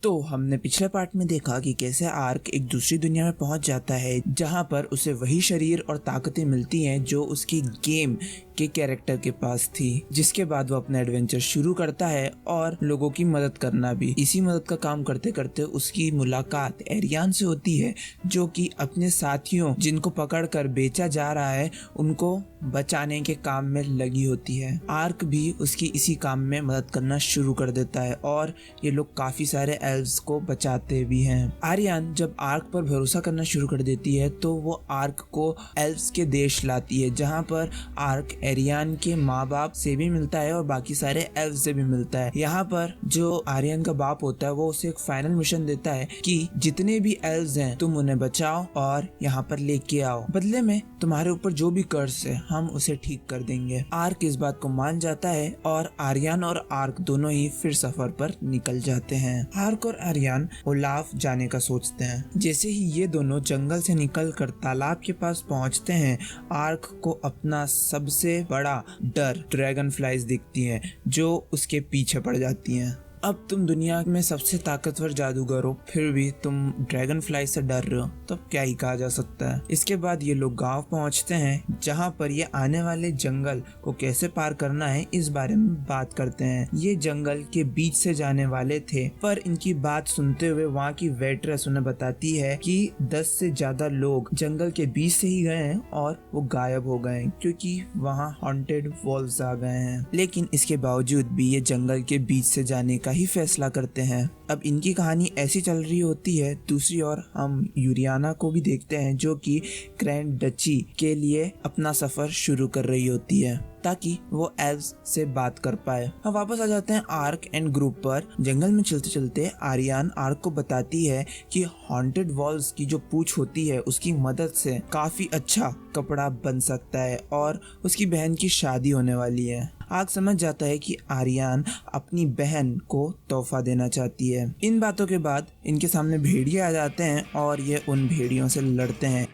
तो हमने पिछले पार्ट में देखा कि कैसे आर्क एक दूसरी दुनिया में पहुंच जाता है जहां पर उसे वही शरीर और ताकतें मिलती हैं जो उसकी गेम के कैरेक्टर के पास थी, जिसके बाद वो अपना एडवेंचर शुरू करता है और लोगों की मदद करना भी। इसी मदद का काम करते करते उसकी मुलाकात एरियान से होती है जो कि अपने साथियों जिनको पकड़कर बेचा जा रहा है उनको बचाने के काम में लगी होती है। आर्क भी उसकी इसी काम में मदद करना शुरू कर देता है और ये लोग काफी सारे एल्व्स को बचाते भी हैं। आर्यन जब आर्क पर भरोसा करना शुरू कर देती है तो वो आर्क को एल्व्स के देश लाती है जहाँ पर आर्क एरियन के माँ बाप से भी मिलता है और बाकी सारे एल्व्स से भी मिलता है। यहाँ पर जो आर्यन का बाप होता है वो उसे एक फाइनल मिशन देता है कि जितने भी एल्व्स हैं तुम उन्हें बचाओ और यहाँ पर लेके आओ, बदले में तुम्हारे ऊपर जो भी कर्ज है हम उसे ठीक कर देंगे। आर्क इस बात को मान जाता है और आर्यन और आर्क दोनों ही फिर सफर पर निकल जाते हैं। आर्क और आर्यन ओलाफ जाने का सोचते हैं। जैसे ही ये दोनों जंगल से निकलकर तालाब के पास पहुंचते हैं, आर्क को अपना सबसे बड़ा डर ड्रैगन फ्लाइज दिखती हैं जो उसके पीछे पड़ जाती हैं। अब तुम दुनिया में सबसे ताकतवर जादूगर हो फिर भी तुम ड्रैगन फ्लाई से डर रहे हो, तो क्या ही कहा जा सकता है। इसके बाद ये लोग गांव पहुंचते हैं जहां पर ये आने वाले जंगल को कैसे पार करना है इस बारे में बात करते हैं। ये जंगल के बीच से जाने वाले थे पर इनकी बात सुनते हुए वहाँ की वेट्रेस उन्हें बताती है कि 10 से ज्यादा लोग जंगल के बीच से ही गए हैं और वो गायब हो गए क्योंकि वहाँ हॉन्टेड वॉल्व्स आ गए हैं। लेकिन इसके बावजूद भी ये जंगल के बीच से जाने का ही फैसला करते हैं। अब इनकी कहानी ऐसी चल रही होती है। दूसरी ओर हम यूरियाना को भी देखते हैं जो कि ग्रैंड डची के लिए अपना सफर शुरू कर रही होती है ताकि वो एल्व्स से बात कर पाए। अब वापस आ जाते हैं आर्क एंड ग्रुप पर। जंगल में चलते चलते आर्यन आर्क को बताती है कि हॉन्टेड वॉल्स की जो पूंछ होती है उसकी मदद से काफी अच्छा कपड़ा बन सकता है और उसकी बहन की शादी होने वाली है। आर्क समझ जाता है कि आर्यन अपनी बहन को तोहफा देना चाहती है। इन बातों के बाद इनके सामने भेड़िए आ जाते हैं और ये उन भेड़ियों से लड़ते हैं।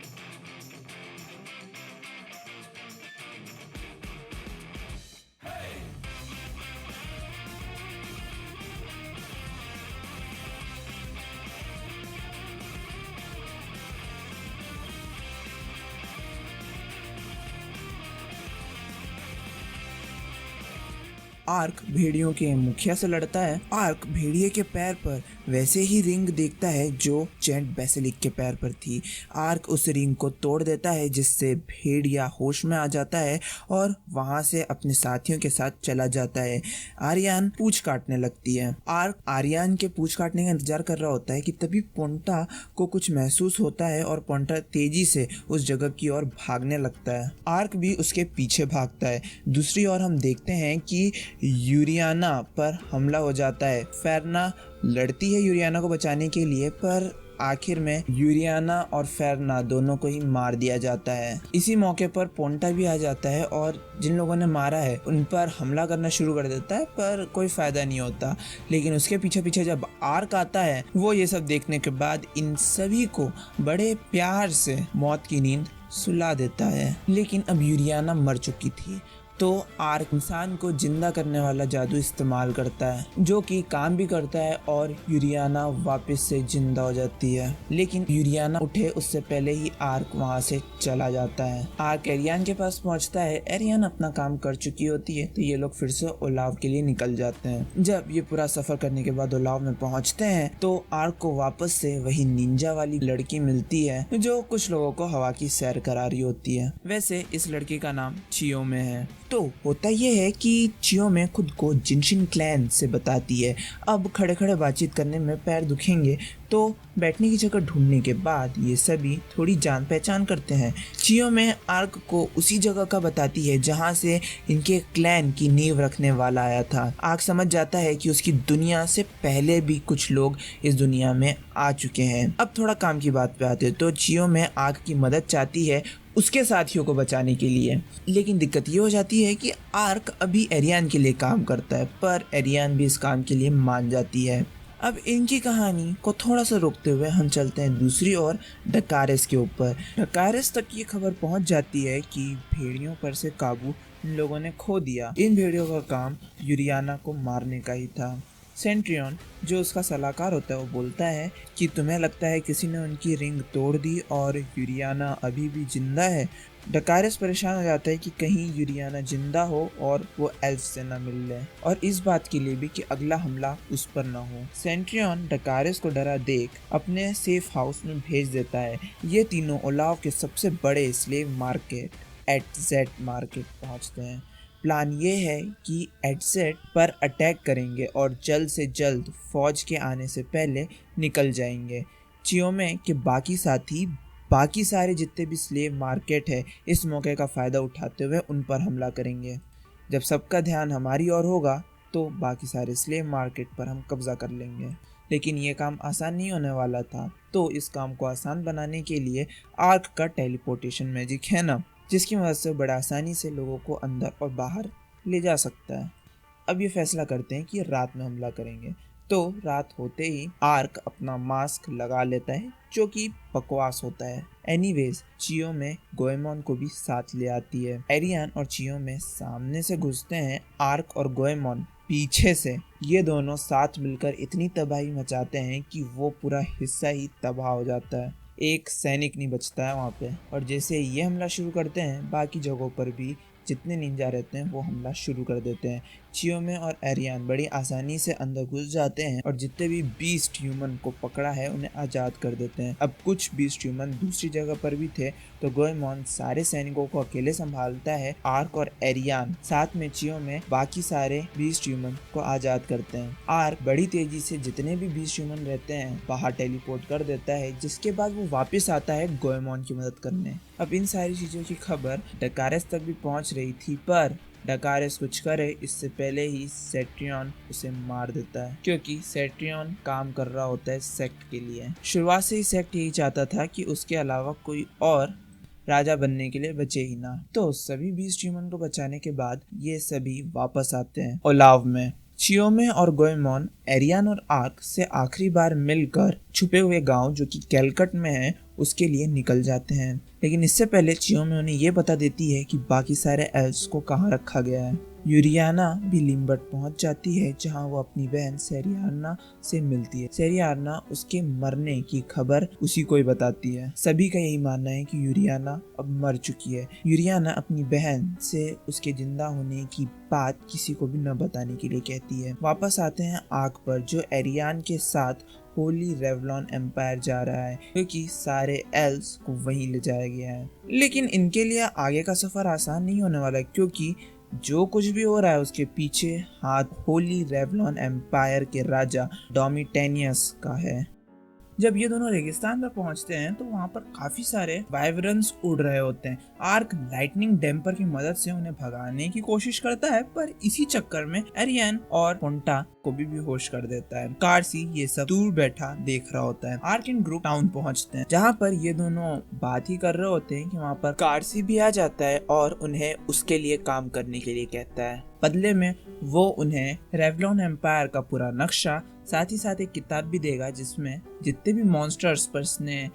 आर्क भेड़ियों के मुखिया से लड़ता है। आर्क भेड़िए के पैर पर वैसे ही रिंग देखता है जो जेंट बेसिलिक के पैर पर थी। आर्क उस रिंग को तोड़ देता है जिससे भेड़िया होश में आ जाता है और वहां से अपने साथियों के साथ चला जाता है। आर्यन पूंछ काटने लगती है। आर्क आर्यन के पूंछ काटने का इंतजार कर रहा होता है कि तभी पोंटा को कुछ महसूस होता है और पोंटा तेजी से उस जगह की ओर भागने लगता है। आर्क भी उसके पीछे भागता है। दूसरी ओर हम देखते हैं कि यूरियाना पर हमला हो जाता है। फेरना लड़ती है यूरियाना को बचाने के लिए पर आखिर में यूरियाना और फेरना दोनों को ही मार दिया जाता है। इसी मौके पर पोंटा भी आ जाता है और जिन लोगों ने मारा है उन पर हमला करना शुरू कर देता है पर कोई फायदा नहीं होता। लेकिन उसके पीछे पीछे जब आर्क आता है वो ये सब देखने के बाद इन सभी को बड़े प्यार से मौत की नींद सुला देता है। लेकिन अब यूरियाना मर चुकी थी तो आर्क इंसान को जिंदा करने वाला जादू इस्तेमाल करता है जो कि काम भी करता है और यूरियाना वापस से जिंदा हो जाती है। लेकिन यूरियाना उठे उससे पहले ही आर्क वहां से चला जाता है। आर्क एरियन के पास पहुंचता है। एरियन अपना काम कर चुकी होती है तो ये लोग फिर से ओलाव के लिए निकल जाते हैं। जब ये पूरा सफर करने के बाद ओलाव में पहुंचते हैं तो आर्क को वापस से वही निंजा वाली लड़की मिलती है जो कुछ लोगों को हवा की सैर करा रही होती है। वैसे इस लड़की का नाम चियो में है। तो होता यह है कि चियो में खुद को जिनशिन क्लैन से बताती है। अब खड़े खड़े बातचीत करने में पैर दुखेंगे तो बैठने की जगह ढूंढने के बाद ये सभी थोड़ी जान पहचान करते हैं। चियो में आर्क को उसी जगह का बताती है जहां से इनके क्लैन की नींव रखने वाला आया था। आर्क समझ जाता है कि उसकी दुनिया से पहले भी कुछ लोग इस दुनिया में आ चुके हैं। अब थोड़ा काम की बात पे आते तो चियो में आर्क की मदद चाहती है उसके साथियों को बचाने के लिए। लेकिन दिक्कत ये हो जाती है कि आर्क अभी एरियन के लिए काम करता है पर एरियन भी इस काम के लिए मान जाती है। अब इनकी कहानी को थोड़ा सा रोकते हुए हम चलते हैं दूसरी ओर डकारेस के ऊपर। डकारेस तक ये खबर पहुंच जाती है कि भेड़ियों पर से काबू इन लोगों ने खो दिया। इन भेड़ियों का काम यूरियाना को मारने का ही था। सेंट्रियन जो उसका सलाहकार होता है वो बोलता है कि तुम्हें लगता है किसी ने उनकी रिंग तोड़ दी और यूरियाना अभी भी जिंदा है। डकारेस परेशान हो जाता है कि कहीं यूरियाना जिंदा हो और वो एल्फ से न मिल ले, और इस बात के लिए भी कि अगला हमला उस पर न हो। सेंट्रियन डकारेस को डरा देख अपने सेफ हाउस में भेज देता है। ये तीनों ओलाव के सबसे बड़े स्लेव मार्केट एटजेट मार्केट पहुंचते हैं। प्लान ये है कि एटजेट पर अटैक करेंगे और जल्द से जल्द फौज के आने से पहले निकल जाएंगे। चियोमे के बाकी साथी बाकी सारे जितने भी स्लेव मार्केट है इस मौके का फ़ायदा उठाते हुए उन पर हमला करेंगे। जब सबका ध्यान हमारी ओर होगा तो बाकी सारे स्लेव मार्केट पर हम कब्जा कर लेंगे। लेकिन ये काम आसान नहीं होने वाला था, तो इस काम को आसान बनाने के लिए आर्क का टेलीपोर्टेशन मैजिक है ना, जिसकी मदद से बड़ा आसानी से लोगों को अंदर और बाहर ले जा सकता है। अब ये फैसला करते हैं कि रात में हमला करेंगे। तो रात होते ही आर्क अपना मास्क लगा लेता है जो कि बकवास होता है। एनीवेज चियो में गोएमोन को भी साथ ले आती है। एरियन और चियो में सामने से घुसते हैं, आर्क और गोएमोन पीछे से। ये दोनों साथ मिलकर इतनी तबाही मचाते हैं कि वो पूरा हिस्सा ही तबाह हो जाता है। एक सैनिक नहीं बचता है वहाँ पे। और जैसे ये हमला शुरू करते हैं बाकी जगहों पर भी जितने निंजा रहते हैं वो हमला शुरू कर देते हैं। चियोमे और एरियन बड़ी आसानी से अंदर घुस जाते हैं और जितने भी बीस्ट ह्यूमन को पकड़ा है उन्हें आज़ाद कर देते हैं। अब कुछ बीस्ट ह्यूमन दूसरी जगह पर भी थे तो गोएमोन सारे सैनिकों को अकेले संभालता है। आर्क और एरियन साथ में चियोमे बाकी सारे बीस्ट ह्यूमन को आज़ाद करते हैं। आर्क बड़ी तेजी से जितने भी बीस्ट ह्यूमन रहते हैं बाहर टेलीपोर्ट कर देता है, जिसके बाद वो वापस आता है गोएमोन की मदद करने। अब इन सारी चीज़ों की खबर डकारेस तक भी पहुंच रही थी, पर डकारेस कुछ करे इससे पहले ही सेट्रियन उसे मार देता है, क्योंकि सेट्रियन काम कर रहा होता है सेक्ट के लिए। शुरुआत से ही सेक्ट यही चाहता था कि उसके अलावा कोई और राजा बनने के लिए बचे ही ना। तो सभी बीस्ट ह्यूमन को बचाने के बाद ये सभी वापस आते हैं ओलाव में। चियोमे और गोएमोन एरियन और आर्क से आखिरी बार मिलकर छुपे हुए गांव जो कि कैलकट में है उसके लिए निकल जाते हैं। लेकिन इससे पहले चियोमे उन्हें ये बता देती है कि बाकी सारे एल्फ्स को कहाँ रखा गया है। यूरियाना भी लिम्बर्ट पहुंच जाती है जहां वो अपनी बहन सेरियाना से मिलती है। सेरियाना उसके मरने की खबर उसी को ही बताती है। सभी का यही मानना है कि यूरियाना अब मर चुकी है। यूरियाना अपनी बहन से उसके जिंदा होने की बात किसी को भी न बताने के लिए कहती है। वापस आते हैं आर्क पर जो एरियन के साथ होली रेवलॉन एम्पायर जा रहा है, क्योंकि सारे एल्व्स को वहीं ले जाया गया है। लेकिन इनके लिए आगे का सफर आसान नहीं होने वाला, क्योंकि जो कुछ भी हो रहा है उसके पीछे हाथ होली रेवलॉन एम्पायर के राजा डोमिटेनियस का है। जब ये दोनों रेगिस्तान पर पहुंचते हैं तो वहां पर काफी सारे वाइब्रेंस उड़ रहे होते हैं। आर्क लाइटनिंग डैम्पर की मदद से उन्हें भगाने की कोशिश करता है, पर इसी चक्कर में एरियन और पोंटा को भी बेहोश कर देता है। कार्सी ये सब दूर बैठा देख रहा होता है। आर्क एंड ग्रुप टाउन पहुंचते हैं जहाँ पर ये दोनों बात ही कर रहे होते हैं कि वहाँ पर कार्सी भी आ जाता है और उन्हें उसके लिए काम करने के लिए कहता है। बदले में वो उन्हें रेवलॉन एम्पायर का पूरा नक्शा साथ ही साथ एक किताब भी देगा जिसमें जितने भी मॉन्स्टर्स पर इसने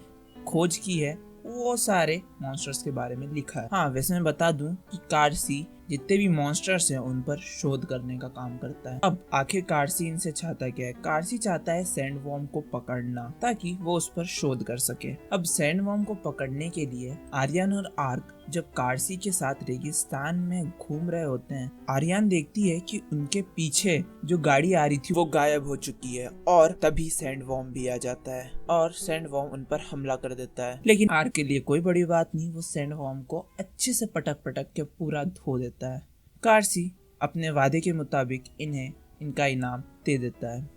खोज की है वो सारे मॉन्स्टर्स के बारे में लिखा है। हाँ, वैसे मैं बता दूं कि कार्सी जितने भी मॉन्स्टर्स हैं उन पर शोध करने का काम करता है। अब आखिर कार्सी इनसे चाहता क्या है? कार्सी चाहता है सैंडवॉर्म को पकड़ना ताकि वो उस पर शोध कर सके। अब सैंडवॉर्म को पकड़ने के लिए आर्यन और आर्क जब कार्सी के साथ रेगिस्तान में घूम रहे होते हैं, आर्यन देखती है कि उनके पीछे जो गाड़ी आ रही थी वो गायब हो चुकी है और तभी सैंडवॉर्म भी आ जाता है और सैंडवॉर्म उन पर हमला कर देता है। लेकिन आर्क के लिए कोई बड़ी बात नहीं, वो सैंडवॉर्म को अच्छे से पटक पटक के पूरा धो देता है। कार्सी अपने वादे के मुताबिक इन्हें इनका इनाम दे देता है।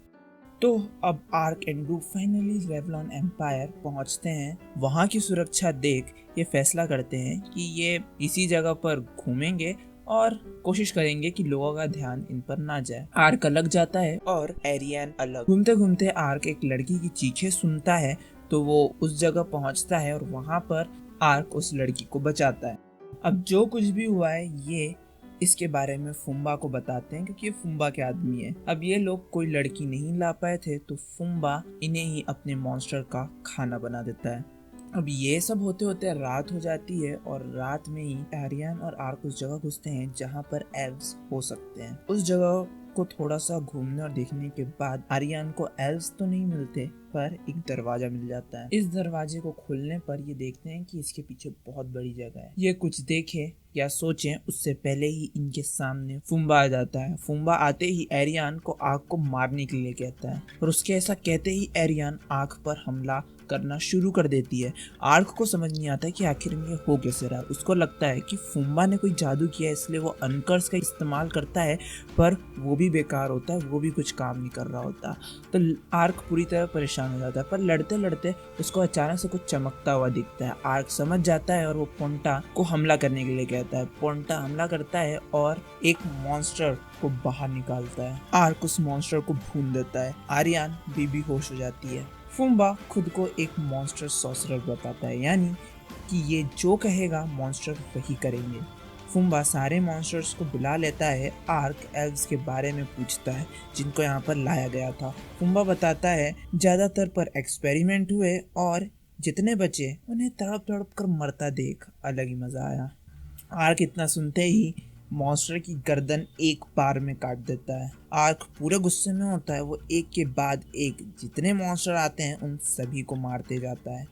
तो अब arc and group finally Revlon empire पहुंचते हैं। वहां की सुरक्षा देख ये फैसला करते हैं कि ये इसी जगह पर घूमेंगे और कोशिश करेंगे कि लोगों का ध्यान इन पर ना जाए। आर्क अलग जाता है और एरियन अलग। घूमते घूमते आर्क एक लड़की की चीखें सुनता है तो वो उस जगह पहुंचता है और वहां पर आर्क उस लड़की को बचाता है। अब जो कुछ भी हुआ है ये इसके बारे में फुम्बा को बताते हैं, क्योंकि ये फुम्बा के आदमी है। अब ये लोग कोई लड़की नहीं ला पाए थे तो फुम्बा इन्हें ही अपने मॉन्स्टर का खाना बना देता है। अब ये सब होते होते रात हो जाती है और रात में ही एरियन और आर्क उस जगह घुसते हैं जहाँ पर एल्व्स हो सकते हैं। उस जगह को थोड़ा सा घूमने और देखने के बाद आर्यन को एल्व्स तो नहीं मिलते, पर एक दरवाजा मिल जाता है। इस दरवाजे को खोलने पर ये देखते हैं कि इसके पीछे बहुत बड़ी जगह है। ये कुछ देखे या सोचें उससे पहले ही इनके सामने फुम्बा आ जाता है। फुम्बा आते ही एरियन को आग को मारने के लिए कहता है, और उसके ऐसा कहते ही एरियन आग पर हमला करना शुरू कर देती है। आर्क को समझ नहीं आता कि आखिर में हो कैसे रहा। उसको लगता है कि फुम्बा ने कोई जादू किया, इसलिए वो अनकर्स का इस्तेमाल करता है, पर वो भी बेकार होता है, वो भी कुछ काम नहीं कर रहा होता। तो आर्क पूरी तरह परेशान हो जाता है, पर लड़ते लड़ते उसको अचानक से कुछ चमकता हुआ दिखता है। आर्क समझ जाता है और वो पोंटा को हमला करने के लिए कहता है। पोंटा हमला करता है और एक मॉन्स्टर को बाहर निकालता है। आर्क उस मॉन्स्टर को भून देता है। आर्यन भी होश हो जाती है। फुम्बा खुद को एक मॉन्स्टर सॉर्सरर बताता है, यानी कि ये जो कहेगा मॉन्स्टर वही करेंगे। फुम्बा सारे मॉन्स्टर्स को बुला लेता है। आर्क एल्व्स के बारे में पूछता है जिनको यहाँ पर लाया गया था। फुम्बा बताता है ज्यादातर पर एक्सपेरिमेंट हुए और जितने बचे उन्हें तड़प तड़प कर मरता देख अलग ही मजा आया। आर्क इतना सुनते ही मॉन्स्टर की गर्दन एक बार में काट देता है। आर्क पूरे गुस्से में होता है। वो एक के बाद एक जितने मॉन्स्टर आते हैं उन सभी को मारते जाता है।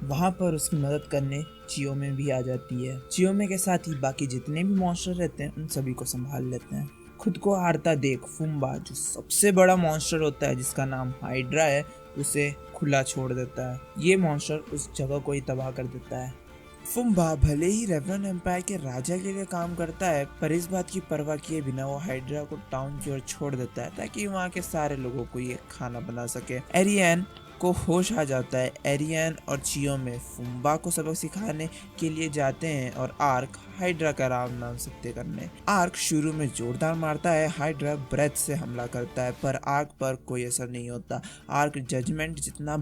वहाँ पर उसकी मदद करने चियोमे भी आ जाती है। चियोमे के साथ ही बाकी जितने भी मॉन्स्टर रहते हैं उन सभी को संभाल लेते हैं। खुद को हारता देख फुम्बा, जो सबसे बड़ा मॉन्स्टर होता है जिसका नाम हाइड्रा है, उसे खुला छोड़ देता है। ये मॉन्स्टर उस जगह को ही तबाह कर देता है। फुम्बा भले ही रेवरन एम्पायर के राजा के लिए काम करता है, पर इस बात की परवाह किए बिना वो हाइड्रा को टाउन की ओर छोड़ देता है ताकि वहाँ के सारे लोगों को ये खाना बना सके। एरियन को होश आ जाता है। एरियन और चियोमे फुम्बा को सबक सिखाने के लिए जाते हैं और आर्क हाइड्रा का नाम सत्य करने। आर्क शुरू में जोरदार मारता है। हाइड्रा ब्रेथ से हमला करता है, पर आर्क पर कोई असर नहीं होता। आर्क जजमेंट जितना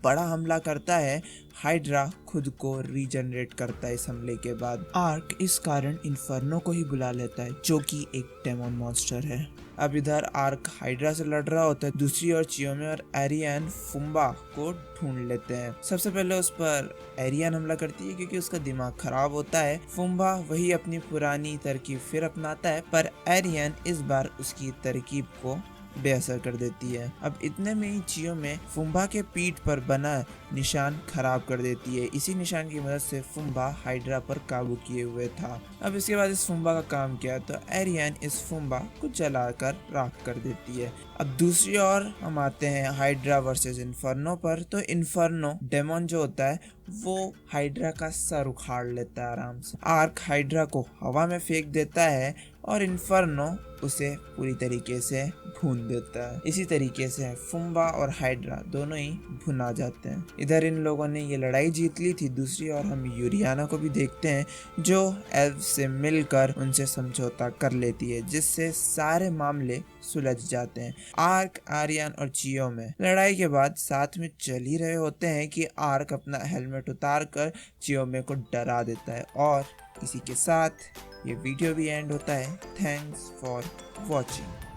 बड़ा हमला करता है। हाइड्रा खुद को रीजनरेट करता है इस हमले के बाद। आर्क इस कारण इन्फर्नो को ही बुला लेता है, जो कि एक डेमन मॉन्स्टर है। अब इधर आर्क हाइड्रा से लड़ रहा होता है, दूसरी ओर चियोमे और एरियन फुम्बा को ढूंढ लेते हैं। सबसे पहले उस पर एरियन हमला करती है क्योंकि उसका दिमाग खराब होता है। फुम्बा वही अपनी पुरानी तरकीब फिर अपनाता है, पर एरियन इस बार उसकी तरकीब को बेअसर कर देती है। अब इतने में ही चियोमे फुम्बा के पीठ पर बना निशान खराब कर देती है। इसी निशान की मदद से फुम्बा हाइड्रा पर काबू किए हुए था। अब इसके बाद इस फुम्बा का काम किया तो एरियन इस फुम्बा को जलाकर राख कर देती है। अब दूसरी ओर हम आते हैं हाइड्रा वर्सेस इन्फर्नो पर। तो इन्फर्नो डेमन जो होता है वो हाइड्रा का सर उखाड़ लेता है आराम से। आर्क हाइड्रा को हवा में फेंक देता है और इन्फर्नो उसे पूरी तरीके से भून देता है। इसी तरीके से फुम्बा और हाइड्रा दोनों ही भुना जाते हैं। इधर इन लोगों ने ये लड़ाई जीत ली थी। दूसरी ओर हम यूरियाना को भी देखते हैं जो एल्फ से मिलकर उनसे समझौता कर लेती है, जिससे सारे मामले सुलझ जाते हैं। आर्क, आर्यन और चियोमे लड़ाई के बाद साथ में चल ही रहे होते हैं कि आर्क अपना हेलमेट उतार कर चियोमे को डरा देता है। और इसी के साथ ये वीडियो भी एंड होता है। Thanks for watching.